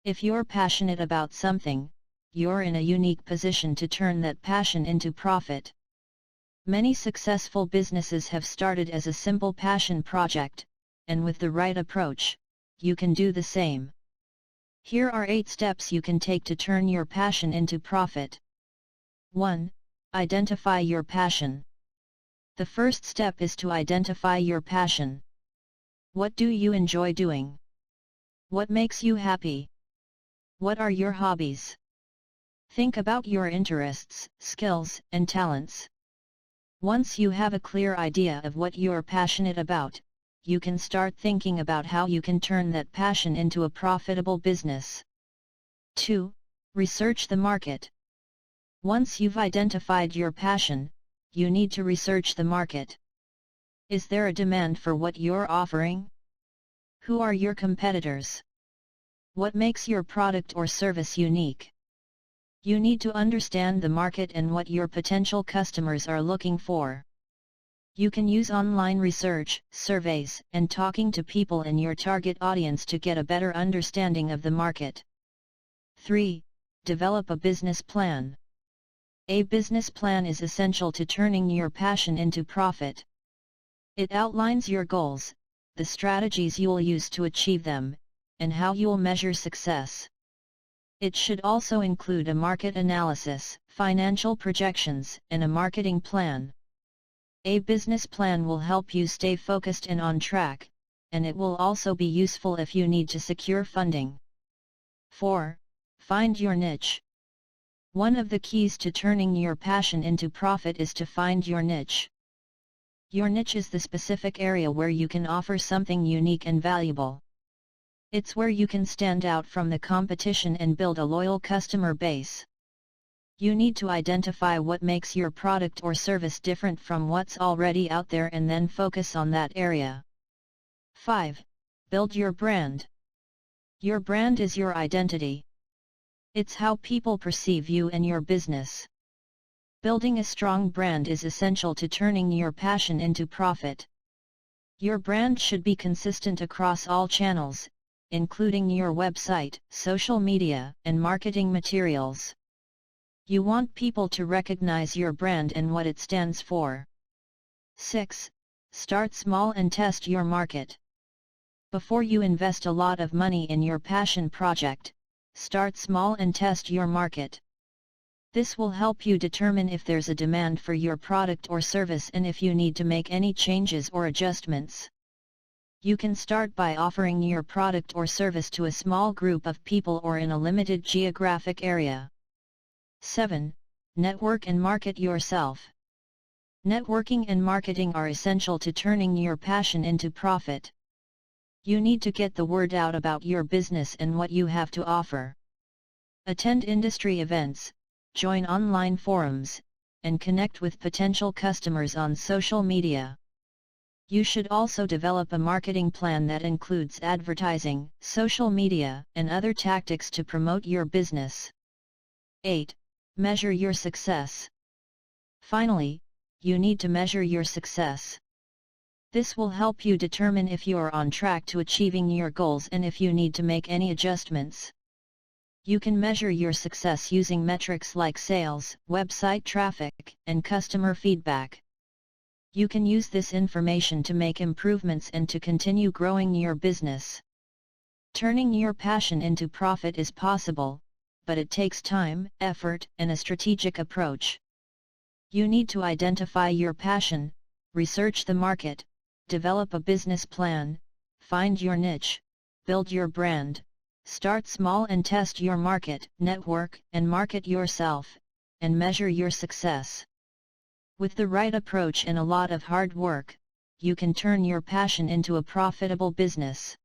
If you're passionate about something, you're in a unique position to turn that passion into profit. Many successful businesses have started as a simple passion project, and with the right approach, you can do the same. Here are 8 steps you can take to turn your passion into profit. 1. Identify your passion. The first step is to identify your passion. What do you enjoy doing? What makes you happy? What are your hobbies? Think about your interests, skills, and talents. Once you have a clear idea of what you're passionate about, you can start thinking about how you can turn that passion into a profitable business. 2. Research the market. Once you've identified your passion, you need to research the market. Is there a demand for what you're offering? Who are your competitors? What makes your product or service unique? You need to understand the market and what your potential customers are looking for. You can use online research, surveys, and talking to people in your target audience to get a better understanding of the market. 3. Develop a business plan. A business plan is essential to turning your passion into profit. It outlines your goals, the strategies you'll use to achieve them, and how you'll measure success. It should also include a market analysis, financial projections, and a marketing plan. A business plan will help you stay focused and on track, and it will also be useful if you need to secure funding. 4. Find your niche. One of the keys to turning your passion into profit is to find your niche. Your niche is the specific area where you can offer something unique and valuable. It's where you can stand out from the competition and build a loyal customer base. You need to identify what makes your product or service different from what's already out there and then focus on that area. 5. Build your brand. Your brand is your identity. It's how people perceive you and your business. Building a strong brand is essential to turning your passion into profit. Your brand should be consistent across all channels, including your website, social media, and marketing materials. You want people to recognize your brand and what it stands for. 6. Start small and test your market. Before you invest a lot of money in your passion project, start small and test your market. This will help you determine if there's a demand for your product or service and if you need to make any changes or adjustments. You can start by offering your product or service to a small group of people or in a limited geographic area. 7. Network and market yourself. Networking and marketing are essential to turning your passion into profit. You need to get the word out about your business and what you have to offer. Attend industry events, join online forums, and connect with potential customers on social media. You should also develop a marketing plan that includes advertising, social media, and other tactics to promote your business. 8. Measure your success. Finally, you need to measure your success. This will help you determine if you are on track to achieving your goals and if you need to make any adjustments. You can measure your success using metrics like sales, website traffic, and customer feedback. You can use this information to make improvements and to continue growing your business. Turning your passion into profit is possible, but it takes time, effort, and a strategic approach. You need to identify your passion, research the market, develop a business plan, find your niche, build your brand, start small and test your market, network and market yourself, and measure your success. With the right approach and a lot of hard work, you can turn your passion into a profitable business.